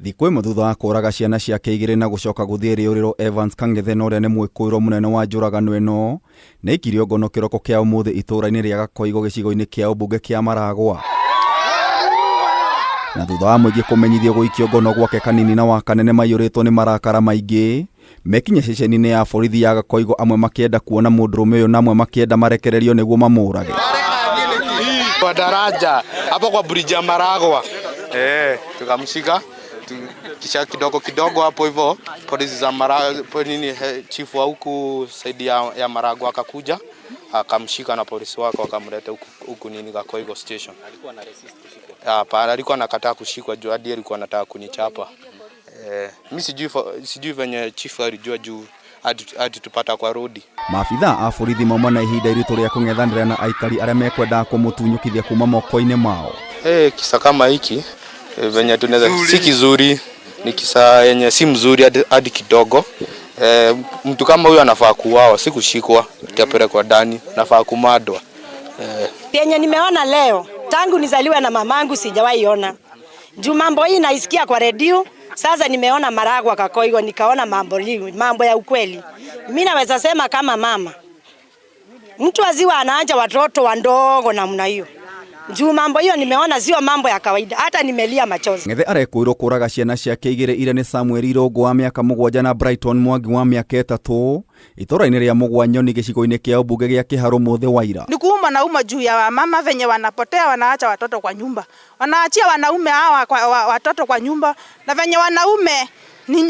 Thikũ ĩmwe thutha wa kũraga ciana ciake igĩrĩ na gũcoka gũthiĩ rĩũrĩro Evans KANG'ETHE na ũrĩa nĩ Mwikuirwo mũnene wa njũragano ĩno, nĩ ikirio ngono kĩroko kĩa ũmũthĩ itũũra-inĩ rĩa Gakoigo gĩcigo-inĩ kĩa ũmbunge kĩa Maragua. Na thutha wa mũingĩ kũmenyithio gũikio ngono gwake kanini na wa kanene maiyũrĩtwo nĩ marakara maingĩ, mekinya ceceni-inĩ ya borithi ya Gakoigo amwe makĩenda kuona mũndũrũme ũyũ na amwe makĩenda marekererio nĩguo mamũrage. Kwa daraja hapo kwa bridge ya Maragua. Tukamshika kisha kidogo hapo hivyo polisi za Maragua nini chief wa huku saidi ya Maragua akakuja akamshika na polisi wako akamleta huku nini Gakoigo station. Alikuwa na resist kushikwa. Hapana, alikuwa anakataa kushikwa juu hadi alikuwa anataka kunichapa. Mimi sijui venye chief alijua juu hadi tupata kwa rodi. Maabitha a borithi mauma na ihinda iritũ rĩa kũng'ethanĩra na aikari arĩa mekwendaga kũmũtunyũkithia kuma moko-inĩ mao. Kisa kama hiki venye tunaweza si kizuri, ni kisa yenye si mzuri hadi kidogo. Mtu kama huyo anafaa kuuawa, si kushikwa, tutapelekwa ndani, anafaa kumadwa. Yenye nimeona leo tangu nizaliwe na mamangu sijawahi ona. Juu mambo hii naisikia kwa redio, sasa nimeona Maragua Gakoigo nikaona mambo ya ukweli. Mimi naweza sema kama mama, mtu aziwa anaacha watoto wandogo namna hiyo. Juu mambo hiyo nimeona sio mambo ya kawaida, hata nimelia machozi. Ng'ethe arekuirwo kũraga ciana ciake igĩrĩ iria nĩ Samuel Irongo wa mĩaka 7 na Brighton Mwangi wa mĩaka 3 itũũra-inĩ rĩa Mũgwanyoni gĩcigo-inĩ kĩa ũmbunge gĩa Kĩharũ mũthĩ wa ira. Ni kuuma na uma juu ya wamama venye wanapotea, wanaacha watoto kwa nyumba. Wanaachia wanaume hawa watoto kwa nyumba, na venye wanaume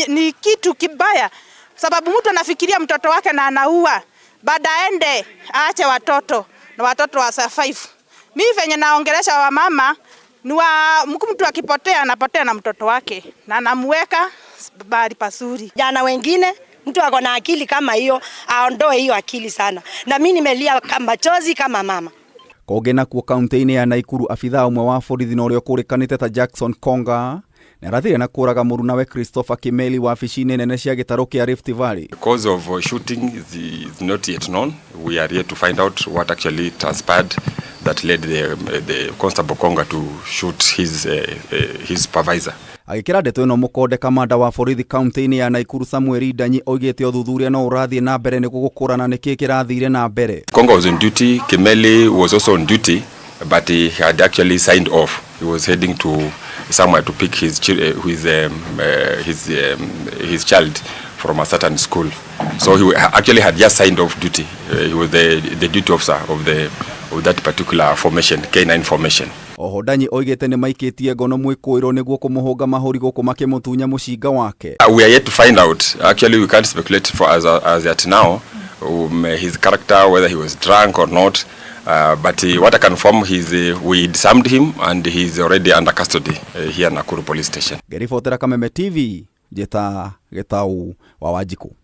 ni kitu kibaya, sababu mtu anafikiria mtoto wake na anaua, baada ende aache watoto na watoto wa survive. Mimi venye naongelesha wamama ni mtu akipotea anapotea na mtoto wake na anamweka bahali pasuri. Jana wengine mtu ako na akili kama hiyo aondoe hiyo akili sana, na mimi nimelia machozi kama mama. Koge na kuo kaunti-inĩ ya Naikuru abitha umwe wa borithi na ũrĩa ũkũrĩkanĩte ta Jackson Konga na rathire na kũraga mũrunawe Christopher Kimeli wa wabici-inĩ nene cia gĩtarũ kĩa Rift Valley. The cause of shooting is not yet known. We are yet to find out what actually transpired that led the Constable Konga to shoot his supervisor. Agĩkĩra ndeto ĩno mũkonde kamanda wa borithi kaunti-inĩ ya Naikuru Samuel Danyi oigĩte ũthuthuria no ũrathiĩ na mbere nĩguo gũkũrana nĩkĩ kĩrathire na mbere. Konga was on duty, Kimeli was also on duty, but he had actually signed off. He was heading to somewhere to pick his child from a certain school. So he actually had just signed off duty. He was the duty officer of that particular formation, K9 formation. Oho Danyi oigĩte nĩ maikĩtie ngono Mwikuirwo nĩguo kũmũhũnga mahũri gũkũ makĩmũtunya mũcinga wake. We are yet to find out. Actually, we can't speculate for as at now his character, whether he was drunk or not. But what I can confirm is we disarmed him and he's already under custody here in Nakuru police station. Gerifotera Kameme TV, Jeta Gitau wa Wanjiku.